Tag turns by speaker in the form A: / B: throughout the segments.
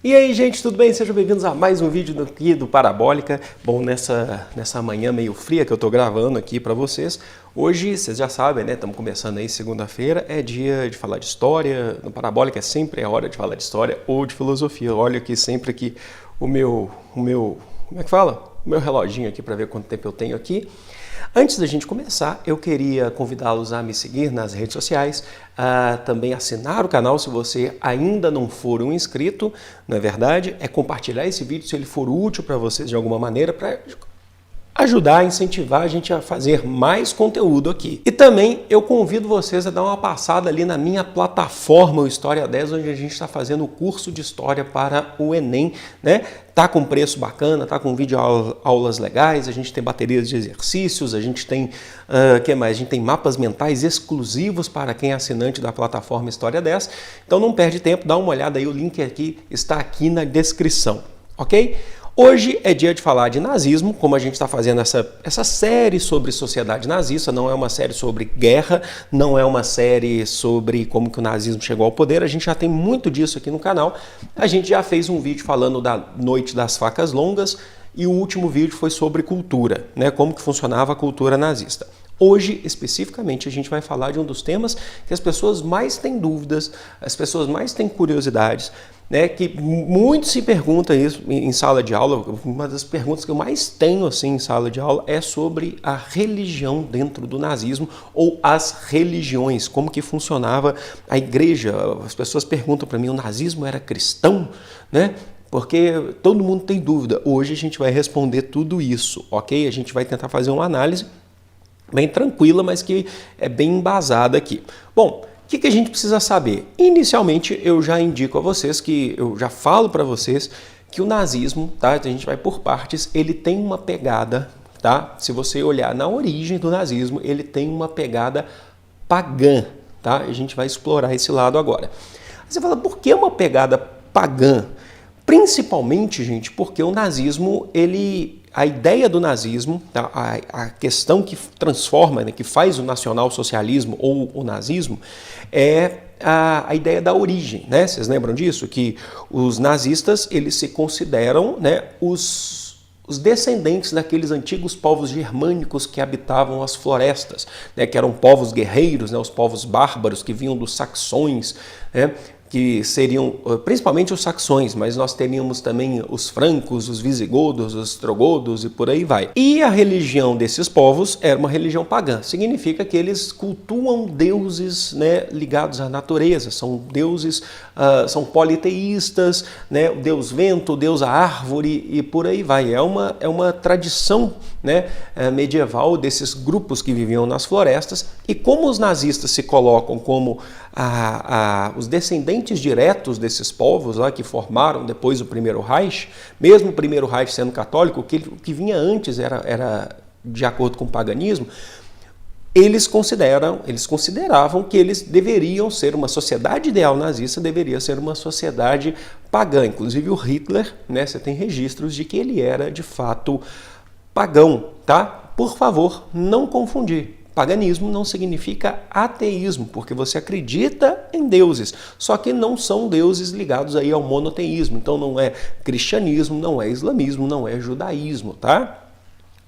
A: E aí, gente, tudo bem? Sejam bem-vindos a mais um vídeo aqui do Parabólica. Bom, nessa manhã meio fria que eu tô gravando aqui para vocês, hoje, vocês já sabem, né? Estamos começando aí segunda-feira, é dia de falar de história. No Parabólica sempre é hora de falar de história ou de filosofia. Olha aqui sempre aqui o meu, como é que fala? O meu reloginho aqui para ver quanto tempo eu tenho aqui. Antes da gente começar, eu queria convidá-los a me seguir nas redes sociais, a também assinar o canal se você ainda não for um inscrito, não é verdade? É compartilhar esse vídeo se ele for útil para vocês de alguma maneira, para ajudar, incentivar a gente a fazer mais conteúdo aqui. E também eu convido vocês a dar uma passada ali na minha plataforma, o História 10, onde a gente está fazendo o curso de História para o Enem, né? Tá com preço bacana, tá com vídeo aulas legais, a gente tem baterias de exercícios, a gente tem, que mais? A gente tem mapas mentais exclusivos para quem é assinante da plataforma História 10. Então não perde tempo, dá uma olhada aí, o link aqui está aqui na descrição, ok? Hoje é dia de falar de nazismo, como a gente está fazendo essa série sobre sociedade nazista, não é uma série sobre guerra, não é uma série sobre como que o nazismo chegou ao poder, a gente já tem muito disso aqui no canal. A gente já fez um vídeo falando da Noite das Facas Longas e o último vídeo foi sobre cultura, né, como que funcionava a cultura nazista. Hoje, especificamente, a gente vai falar de um dos temas que as pessoas mais têm dúvidas, as pessoas mais têm curiosidades, né, que muito se pergunta isso em sala de aula. Uma das perguntas que eu mais tenho assim em sala de aula é sobre a religião dentro do nazismo ou as religiões, como que funcionava a igreja. As pessoas perguntam para mim, o nazismo era cristão, né? Porque todo mundo tem dúvida. Hoje a gente vai responder tudo isso, ok? A gente vai tentar fazer uma análise bem tranquila, mas que é bem embasada aqui. Bom, o que a gente precisa saber? Inicialmente, eu já indico a vocês, eu já falo para vocês que o nazismo, tá? A gente vai por partes, ele tem uma pegada, tá? Se você olhar na origem do nazismo, ele tem uma pegada pagã, tá? A gente vai explorar esse lado agora. Aí você fala, por que uma pegada pagã? Principalmente, gente, porque o nazismo, a ideia do nazismo, tá? A questão que transforma, né, que faz o nacionalsocialismo ou o nazismo, é a ideia da origem, né? Vocês lembram disso? Que os nazistas, eles se consideram, né, os descendentes daqueles antigos povos germânicos que habitavam as florestas, né, que eram povos guerreiros, né, os povos bárbaros que vinham dos saxões, né, que seriam principalmente os saxões, mas nós teríamos também os francos, os visigodos, os ostrogodos e por aí vai. E a religião desses povos era uma religião pagã, significa que eles cultuam deuses, né, ligados à natureza, são deuses, são politeístas, né, o deus vento, o deus árvore e por aí vai. É uma tradição, né, medieval desses grupos que viviam nas florestas, e como os nazistas se colocam como os descendentes diretos desses povos lá, que formaram depois o Primeiro Reich, mesmo o Primeiro Reich sendo católico, o que vinha antes era de acordo com o paganismo, eles consideravam que eles deveriam ser, uma sociedade ideal nazista deveria ser uma sociedade pagã. Inclusive o Hitler, né, você tem registros de que ele era de fato pagão, tá? Por favor, não confundir. Paganismo não significa ateísmo, porque você acredita em deuses, só que não são deuses ligados aí ao monoteísmo. Então não é cristianismo, não é islamismo, não é judaísmo, tá?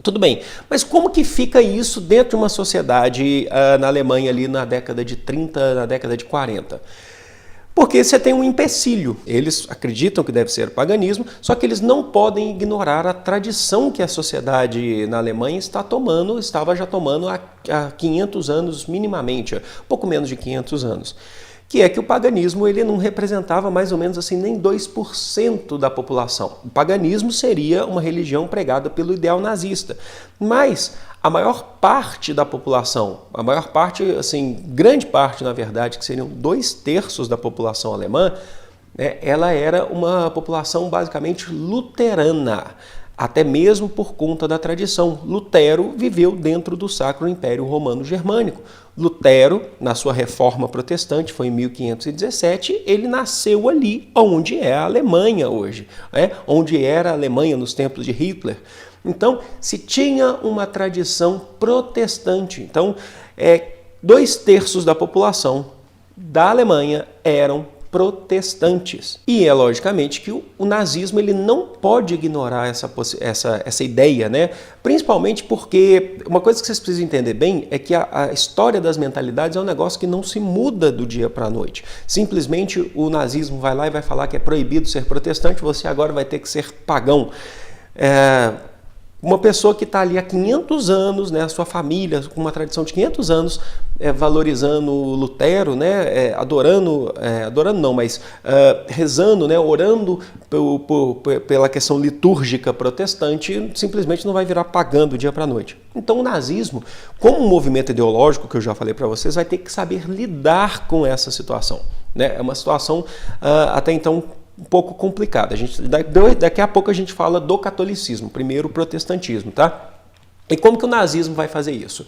A: Tudo bem, mas como que fica isso dentro de uma sociedade na Alemanha ali na década de 30, na década de 40? Porque você tem um empecilho. Eles acreditam que deve ser paganismo, só que eles não podem ignorar a tradição que a sociedade na Alemanha estava já tomando há 500 anos minimamente, pouco menos de 500 anos. Que é que o paganismo ele não representava mais ou menos assim nem 2% da população. O paganismo seria uma religião pregada pelo ideal nazista, mas a maior parte da população, a maior parte, assim, grande parte na verdade, que seriam 2/3 da população alemã, né, ela era uma população basicamente luterana, até mesmo por conta da tradição. Lutero viveu dentro do Sacro Império Romano Germânico. Lutero, na sua reforma protestante, foi em 1517, ele nasceu ali onde é a Alemanha hoje, né? Onde era a Alemanha nos tempos de Hitler. Então, se tinha uma tradição protestante. Então, 2/3 da população da Alemanha eram protestantes. E é logicamente que o nazismo ele não pode ignorar essa ideia, né? Principalmente porque uma coisa que vocês precisam entender bem é que a história das mentalidades é um negócio que não se muda do dia para a noite. Simplesmente o nazismo vai lá e vai falar que é proibido ser protestante, você agora vai ter que ser pagão. Uma pessoa que está ali há 500 anos, né, a sua família com uma tradição de 500 anos, valorizando Lutero, né, rezando, né, orando pela questão litúrgica protestante, simplesmente não vai virar pagão do dia para a noite. Então o nazismo, como um movimento ideológico, que eu já falei para vocês, vai ter que saber lidar com essa situação, né? É uma situação até então um pouco complicada. Daqui a pouco a gente fala do catolicismo, primeiro o protestantismo, tá? E como que o nazismo vai fazer isso?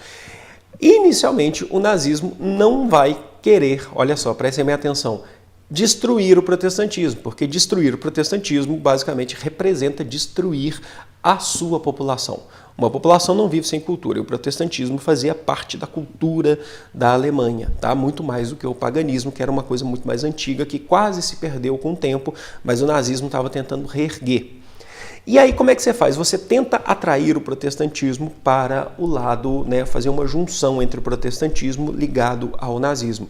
A: Inicialmente, o nazismo não vai querer, olha só, prestem bem atenção, destruir o protestantismo, porque destruir o protestantismo basicamente representa destruir a sua população. Uma população não vive sem cultura, e o protestantismo fazia parte da cultura da Alemanha, tá? Muito mais do que o paganismo, que era uma coisa muito mais antiga, que quase se perdeu com o tempo, mas o nazismo estava tentando reerguer. E aí como é que você faz? Você tenta atrair o protestantismo para o lado, né, fazer uma junção entre o protestantismo ligado ao nazismo.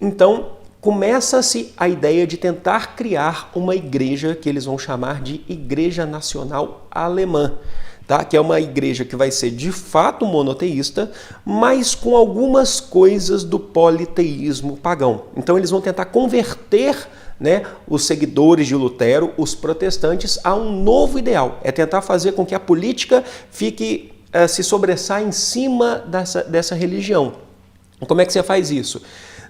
A: Então, começa-se a ideia de tentar criar uma igreja que eles vão chamar de Igreja Nacional Alemã, tá? Que é uma igreja que vai ser de fato monoteísta, mas com algumas coisas do politeísmo pagão. Então eles vão tentar converter, né, os seguidores de Lutero, os protestantes, a um novo ideal. É tentar fazer com que a política fique, se sobressaia em cima dessa religião. Como é que você faz isso?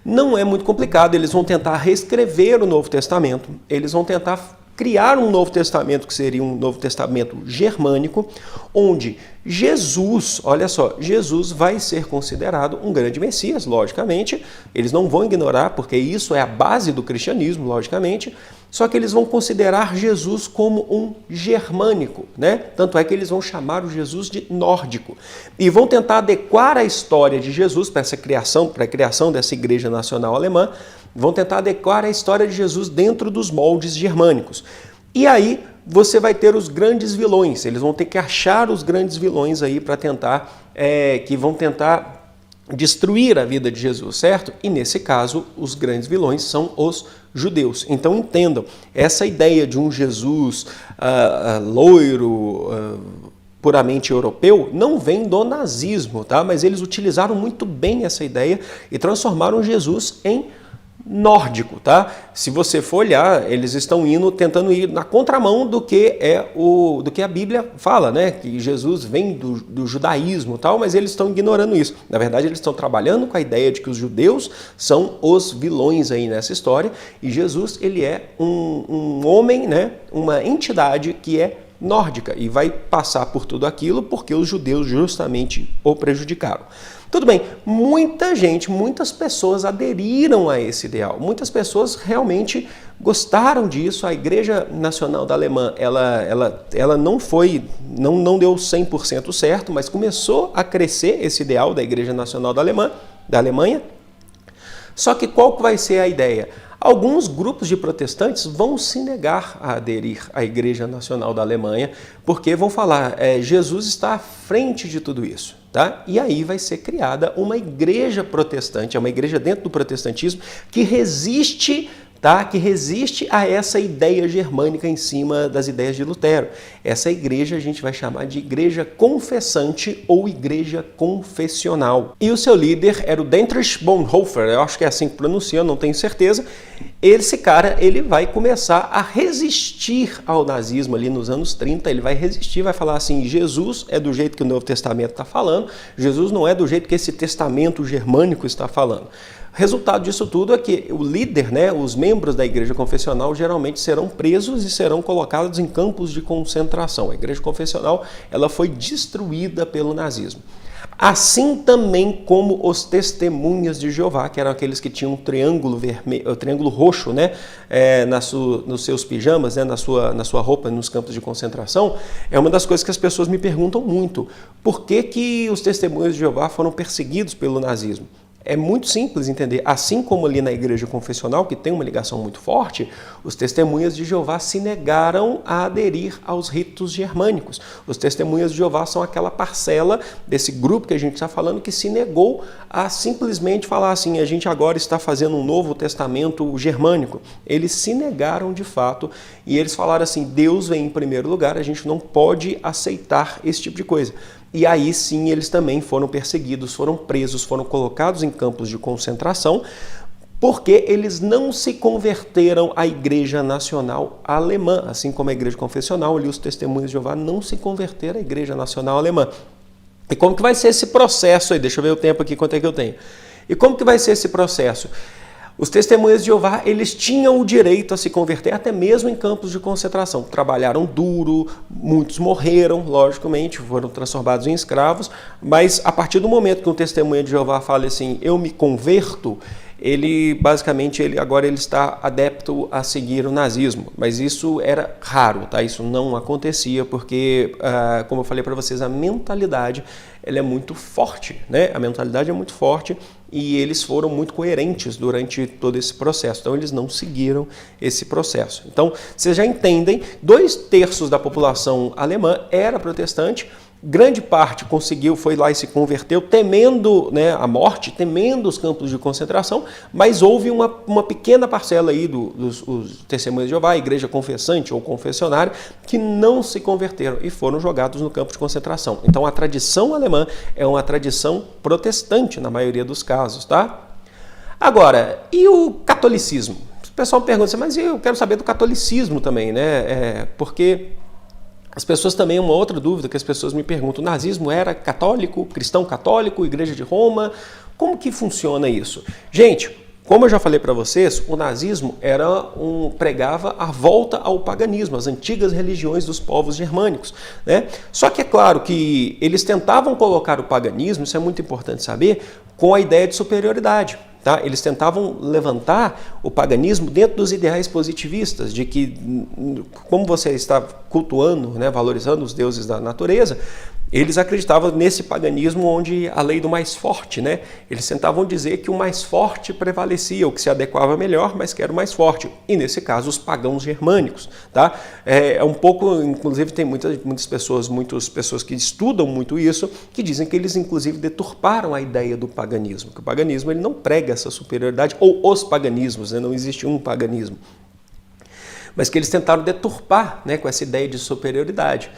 A: Não é muito complicado, eles vão tentar reescrever o Novo Testamento, eles vão tentar criar um Novo Testamento que seria um Novo Testamento germânico, onde Jesus, olha só, Jesus vai ser considerado um grande Messias, logicamente, eles não vão ignorar, porque isso é a base do cristianismo, logicamente, só que eles vão considerar Jesus como um germânico, né? Tanto é que eles vão chamar o Jesus de nórdico. E vão tentar adequar a história de Jesus para a criação dessa Igreja Nacional Alemã, vão tentar adequar a história de Jesus dentro dos moldes germânicos. E aí você vai ter os grandes vilões, eles vão ter que achar os grandes vilões aí para tentar, que vão tentar destruir a vida de Jesus, certo? E nesse caso, os grandes vilões são os judeus. Então entendam, essa ideia de um Jesus loiro, puramente europeu, não vem do nazismo, tá? Mas eles utilizaram muito bem essa ideia e transformaram Jesus em nórdico, tá? Se você for olhar, eles estão tentando ir na contramão do que a Bíblia fala, né? Que Jesus vem do judaísmo, tal, mas eles estão ignorando isso. Na verdade, eles estão trabalhando com a ideia de que os judeus são os vilões aí nessa história, e Jesus, ele é um homem, né? Uma entidade que é nórdica e vai passar por tudo aquilo porque os judeus justamente o prejudicaram. Tudo bem, muitas pessoas aderiram a esse ideal, muitas pessoas realmente gostaram disso. A Igreja Nacional da Alemanha, ela não deu 100% certo, mas começou a crescer esse ideal da Igreja Nacional da Alemanha. Só que qual que vai ser a ideia? Alguns grupos de protestantes vão se negar a aderir à Igreja Nacional da Alemanha, porque vão falar, Jesus está à frente de tudo isso, tá? E aí vai ser criada uma igreja protestante, uma igreja dentro do protestantismo que resiste, tá? Que resiste a essa ideia germânica em cima das ideias de Lutero. Essa igreja a gente vai chamar de igreja confessante ou igreja confessional. E o seu líder era o Dietrich Bonhoeffer, eu acho que é assim que pronuncia, não tenho certeza. Esse cara, ele vai começar a resistir ao nazismo ali nos anos 30, ele vai resistir, vai falar assim, Jesus é do jeito que o Novo Testamento está falando, Jesus não é do jeito que esse testamento germânico está falando. Resultado disso tudo é que o líder, né, os membros da igreja confessional geralmente serão presos e serão colocados em campos de concentração. A igreja confessional, ela foi destruída pelo nazismo. Assim também como os testemunhas de Jeová, que eram aqueles que tinham um triângulo vermelho, triângulo roxo, né, nos seus pijamas, né, na sua roupa, nos campos de concentração. É uma das coisas que as pessoas me perguntam muito. Por que os testemunhas de Jeová foram perseguidos pelo nazismo? É muito simples entender. Assim como ali na igreja confessional, que tem uma ligação muito forte, os testemunhas de Jeová se negaram a aderir aos ritos germânicos. Os testemunhas de Jeová são aquela parcela desse grupo que a gente está falando que se negou a simplesmente falar assim, a gente agora está fazendo um novo testamento germânico. Eles se negaram de fato e eles falaram assim, Deus vem em primeiro lugar, a gente não pode aceitar esse tipo de coisa. E aí sim eles também foram perseguidos, foram presos, foram colocados em campos de concentração, porque eles não se converteram à Igreja Nacional Alemã, assim como a Igreja Confessional, ali os testemunhos de Jeová não se converteram à Igreja Nacional Alemã. E como que vai ser esse processo aí? Deixa eu ver o tempo aqui, quanto é que eu tenho. E como que vai ser esse processo? Os testemunhas de Jeová, eles tinham o direito a se converter até mesmo em campos de concentração. Trabalharam duro, muitos morreram, logicamente, foram transformados em escravos, mas a partir do momento que um testemunha de Jeová fala assim, eu me converto, ele basicamente agora ele está adepto a seguir o nazismo, mas isso era raro, tá? Isso não acontecia porque, como eu falei para vocês, a mentalidade ela é muito forte, né? A mentalidade é muito forte e eles foram muito coerentes durante todo esse processo, então eles não seguiram esse processo. Então, vocês já entendem, 2/3 da população alemã era protestante, grande parte foi lá e se converteu, temendo, né, a morte, temendo os campos de concentração, mas houve uma pequena parcela aí dos testemunhas de Jeová, a igreja confessante ou confessionária, que não se converteram e foram jogados no campo de concentração. Então a tradição alemã é uma tradição protestante na maioria dos casos, tá? Agora, e o catolicismo? O pessoal me pergunta assim, mas eu quero saber do catolicismo também, né? Porque as pessoas também, uma outra dúvida que as pessoas me perguntam, o nazismo era católico, cristão católico, Igreja de Roma, como que funciona isso? Gente, como eu já falei para vocês, o nazismo pregava a volta ao paganismo, as antigas religiões dos povos germânicos, né? Só que é claro que eles tentavam colocar o paganismo, isso é muito importante saber, com a ideia de superioridade. Tá? Eles tentavam levantar o paganismo dentro dos ideais positivistas, de que, como você está cultuando, né, valorizando os deuses da natureza, eles acreditavam nesse paganismo onde a lei do mais forte, né? Eles tentavam dizer que o mais forte prevalecia, o que se adequava melhor, mas que era o mais forte. E nesse caso, os pagãos germânicos. Tá? É um pouco, inclusive tem muitas pessoas que estudam muito isso, que dizem que eles inclusive deturparam a ideia do paganismo, que o paganismo ele não prega essa superioridade, ou os paganismos, né? Não existe um paganismo. Mas que eles tentaram deturpar, né, com essa ideia de superioridade.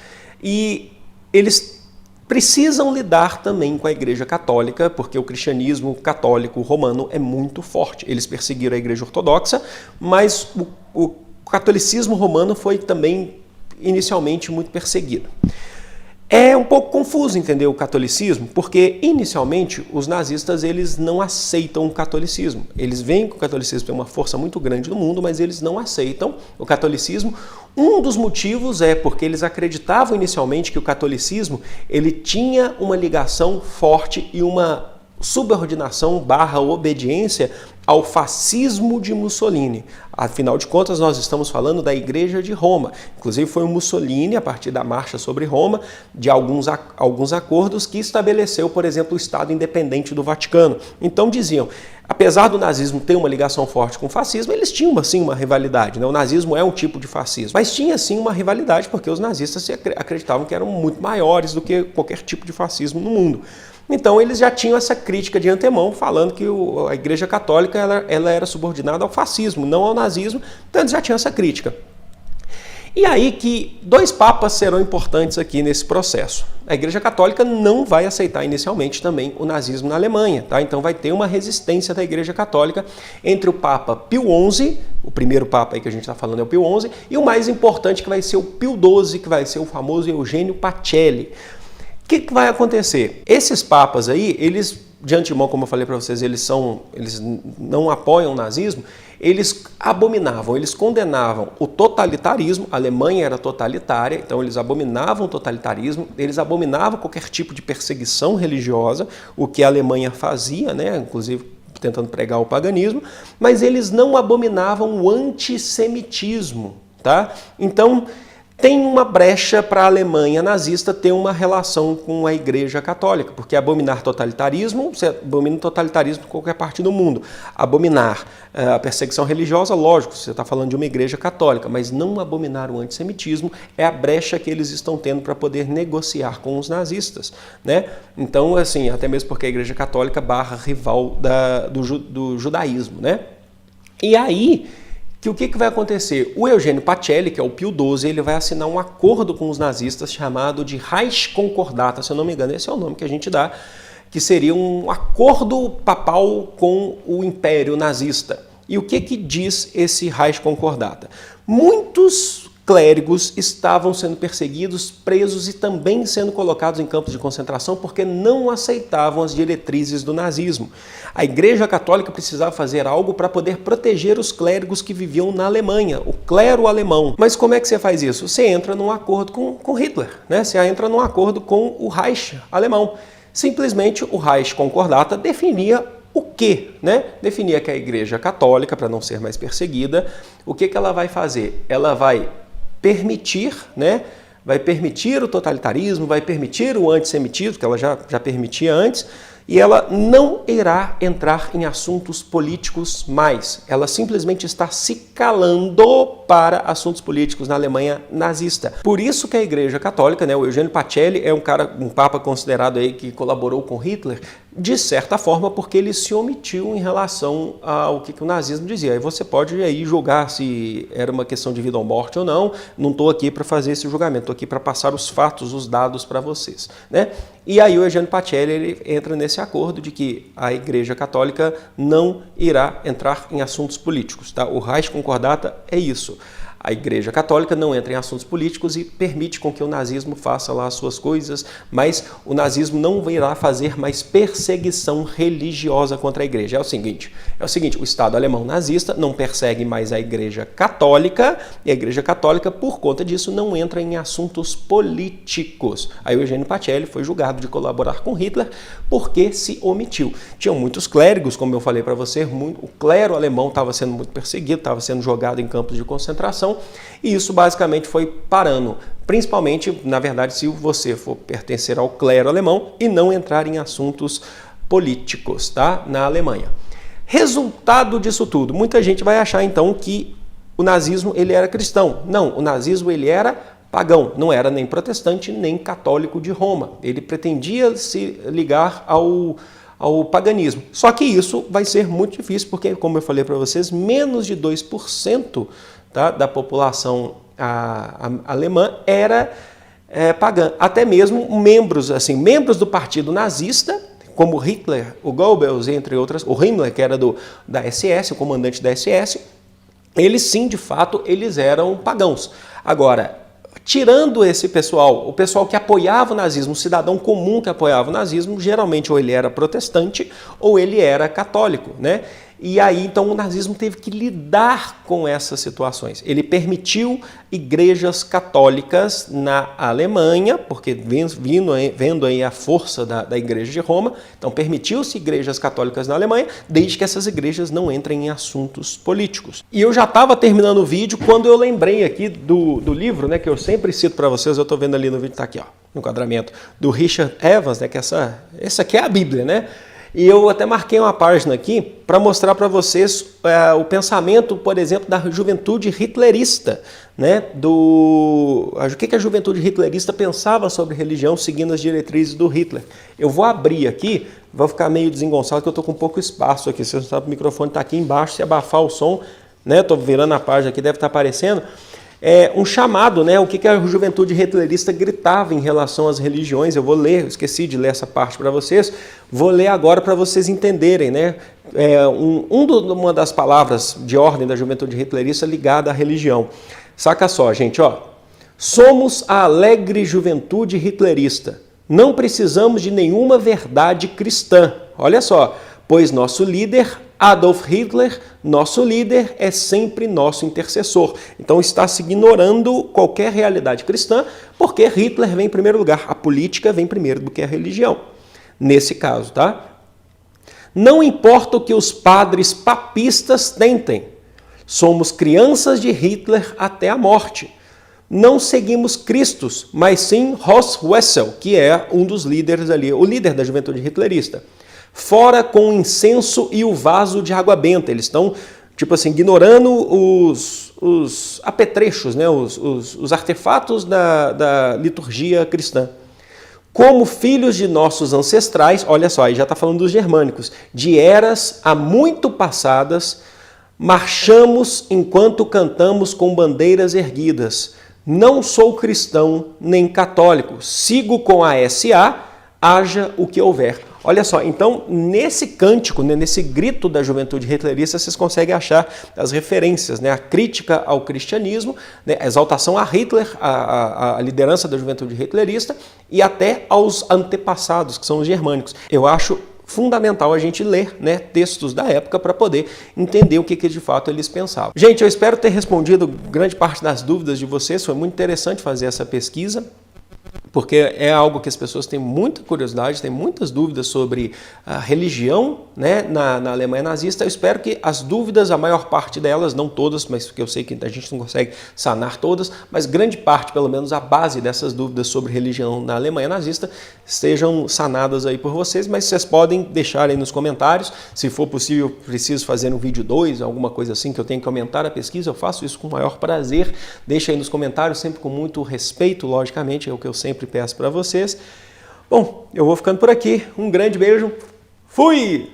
A: E eles precisam lidar também com a Igreja Católica, porque o cristianismo católico romano é muito forte. Eles perseguiram a Igreja Ortodoxa, mas o catolicismo romano foi também inicialmente muito perseguido. É um pouco confuso entender o catolicismo, porque inicialmente os nazistas eles não aceitam o catolicismo. Eles veem que o catolicismo tem uma força muito grande no mundo, mas eles não aceitam o catolicismo. Um dos motivos é porque eles acreditavam inicialmente que o catolicismo ele tinha uma ligação forte e uma subordinação / obediência ao fascismo de Mussolini. Afinal de contas, nós estamos falando da Igreja de Roma. Inclusive foi o Mussolini, a partir da Marcha sobre Roma, de alguns acordos que estabeleceu, por exemplo, o Estado independente do Vaticano. Então diziam, apesar do nazismo ter uma ligação forte com o fascismo, eles tinham sim uma rivalidade, né? O nazismo é um tipo de fascismo, mas tinha sim uma rivalidade porque os nazistas acreditavam que eram muito maiores do que qualquer tipo de fascismo no mundo. Então eles já tinham essa crítica de antemão, falando que a Igreja Católica ela era subordinada ao fascismo, não ao nazismo, então eles já tinham essa crítica. E aí que 2 papas serão importantes aqui nesse processo. A Igreja Católica não vai aceitar inicialmente também o nazismo na Alemanha, tá? Então vai ter uma resistência da Igreja Católica entre o Papa Pio XI, o primeiro Papa aí que a gente está falando é o Pio XI, e o mais importante que vai ser o Pio XII, que vai ser o famoso Eugênio Pacelli. O que vai acontecer? Esses papas aí, eles, de antemão, como eu falei para vocês, eles não apoiam o nazismo, eles abominavam, eles condenavam o totalitarismo, a Alemanha era totalitária, então eles abominavam o totalitarismo, eles abominavam qualquer tipo de perseguição religiosa, o que a Alemanha fazia, né, inclusive tentando pregar o paganismo, mas eles não abominavam o antissemitismo, tá? Então, tem uma brecha para a Alemanha nazista ter uma relação com a Igreja Católica, porque abominar totalitarismo, você abomina o totalitarismo em qualquer parte do mundo. Abominar a perseguição religiosa, lógico, você está falando de uma Igreja Católica, mas não abominar o antissemitismo é a brecha que eles estão tendo para poder negociar com os nazistas, né? Então, assim, até mesmo porque a Igreja Católica barra rival do judaísmo, né? E aí, o que vai acontecer? O Eugênio Pacelli, que é o Pio XII, ele vai assinar um acordo com os nazistas chamado de Reichsconcordata, se eu não me engano, esse é o nome que a gente dá, que seria um acordo papal com o Império Nazista. E o que diz esse Reichsconcordata? Muitos clérigos estavam sendo perseguidos, presos e também sendo colocados em campos de concentração porque não aceitavam as diretrizes do nazismo. A Igreja Católica precisava fazer algo para poder proteger os clérigos que viviam na Alemanha, o clero alemão. Mas como é que você faz isso? Você entra num acordo com Hitler, né? Você entra num acordo com o Reich alemão. Simplesmente o Reichsconcordata definia o quê? Né? Definia que a Igreja Católica, para não ser mais perseguida, o que ela vai fazer? Ela vai permitir, né? Vai permitir o totalitarismo, vai permitir o antissemitismo, que ela já permitia antes, e ela não irá entrar em assuntos políticos mais. Ela simplesmente está se calando para assuntos políticos na Alemanha nazista. Por isso que a Igreja Católica, né, o Eugênio Pacelli é um papa considerado aí que colaborou com Hitler, de certa forma, porque ele se omitiu em relação ao que o nazismo dizia. Aí você pode aí julgar se era uma questão de vida ou morte ou não. Não estou aqui para fazer esse julgamento, estou aqui para passar os fatos, os dados para vocês, né? E aí o Eugênio Pacelli ele entra nesse acordo de que a Igreja Católica não irá entrar em assuntos políticos, tá? O Reichsconcordata é isso. A Igreja Católica não entra em assuntos políticos e permite com que o nazismo faça lá as suas coisas, mas o nazismo não irá fazer mais perseguição religiosa contra a Igreja. É o seguinte, o Estado alemão nazista não persegue mais a Igreja Católica e a Igreja Católica, por conta disso, não entra em assuntos políticos. Aí o Eugênio Pacelli foi julgado de colaborar com Hitler porque se omitiu. Tinham muitos clérigos, como eu falei para você, o clero alemão estava sendo muito perseguido, estava sendo jogado em campos de concentração, e isso basicamente foi parando, principalmente, na verdade, se você for pertencer ao clero alemão e não entrar em assuntos políticos, tá? Na Alemanha. Resultado disso tudo, muita gente vai achar então que o nazismo ele era cristão. Não, o nazismo ele era pagão, não era nem protestante nem católico de Roma. Ele pretendia se ligar ao paganismo. Só que isso vai ser muito difícil, porque, como eu falei para vocês, menos de 2% tá, da população alemã era pagã. Até mesmo membros do partido nazista, como Hitler, o Goebbels, entre outras, o Himmler, que era da SS, o comandante da SS, eles sim, de fato, eles eram pagãos. Agora, tirando esse pessoal, o pessoal que apoiava o nazismo, o cidadão comum que apoiava o nazismo, geralmente ou ele era protestante ou ele era católico, né? E aí, então, o nazismo teve que lidar com essas situações. Ele permitiu igrejas católicas na Alemanha, porque vendo aí a força da Igreja de Roma, então permitiu-se igrejas católicas na Alemanha, desde que essas igrejas não entrem em assuntos políticos. E eu já estava terminando o vídeo quando eu lembrei aqui do livro, né, que eu sempre cito para vocês, eu estou vendo ali no vídeo, está aqui, ó, no enquadramento, do Richard Evans, né, que essa aqui é a Bíblia, né? E eu até marquei uma página aqui para mostrar para vocês o pensamento, por exemplo, da juventude hitlerista, né? O que a juventude hitlerista pensava sobre religião seguindo as diretrizes do Hitler. Eu vou abrir aqui, vou ficar meio desengonçado que eu estou com pouco espaço aqui. Você não sabe, o microfone está aqui embaixo, se abafar o som, né? Estou virando a página aqui, deve estar aparecendo. Um chamado, né? O que a juventude hitlerista gritava em relação às religiões. Eu vou ler, esqueci de ler essa parte para vocês, vou ler agora para vocês entenderem, né? Uma das palavras de ordem da juventude hitlerista ligada à religião. Saca só, gente, ó. Somos a alegre juventude hitlerista. Não precisamos de nenhuma verdade cristã. Olha só, pois nosso líder Adolf Hitler, nosso líder, é sempre nosso intercessor. Então está se ignorando qualquer realidade cristã, porque Hitler vem em primeiro lugar. A política vem primeiro do que a religião. Nesse caso, tá? Não importa o que os padres papistas tentem. Somos crianças de Hitler até a morte. não seguimos Cristos, mas sim Horst Wessel, que é um dos líderes ali, o líder da juventude hitlerista. Fora com o incenso e o vaso de água benta. Eles estão, tipo assim, ignorando os apetrechos, né? os artefatos da liturgia cristã. Como filhos de nossos ancestrais, olha só, aí já está falando dos germânicos, de eras há muito passadas, marchamos enquanto cantamos com bandeiras erguidas. Não sou cristão nem católico, sigo com a SA, haja o que houver. Olha só, então nesse cântico, né, nesse grito da juventude hitlerista, vocês conseguem achar as referências, né, a crítica ao cristianismo, né, a exaltação a Hitler, a liderança da juventude hitlerista e até aos antepassados, que são os germânicos. Eu acho fundamental a gente ler, né, textos da época para poder entender o que de fato eles pensavam. Gente, eu espero ter respondido grande parte das dúvidas de vocês, foi muito interessante fazer essa pesquisa, porque é algo que as pessoas têm muita curiosidade, têm muitas dúvidas sobre a religião, né, na Alemanha nazista. Eu espero que as dúvidas, a maior parte delas, não todas, mas porque eu sei que a gente não consegue sanar todas, mas grande parte, pelo menos a base dessas dúvidas sobre religião na Alemanha nazista, estejam sanadas aí por vocês, mas vocês podem deixar aí nos comentários. Se for possível, preciso fazer um vídeo 2, alguma coisa assim, que eu tenho que aumentar a pesquisa, eu faço isso com o maior prazer. Deixa aí nos comentários, sempre com muito respeito, logicamente, é o que eu sempre peço para vocês. Bom, eu vou ficando por aqui. Um grande beijo. Fui!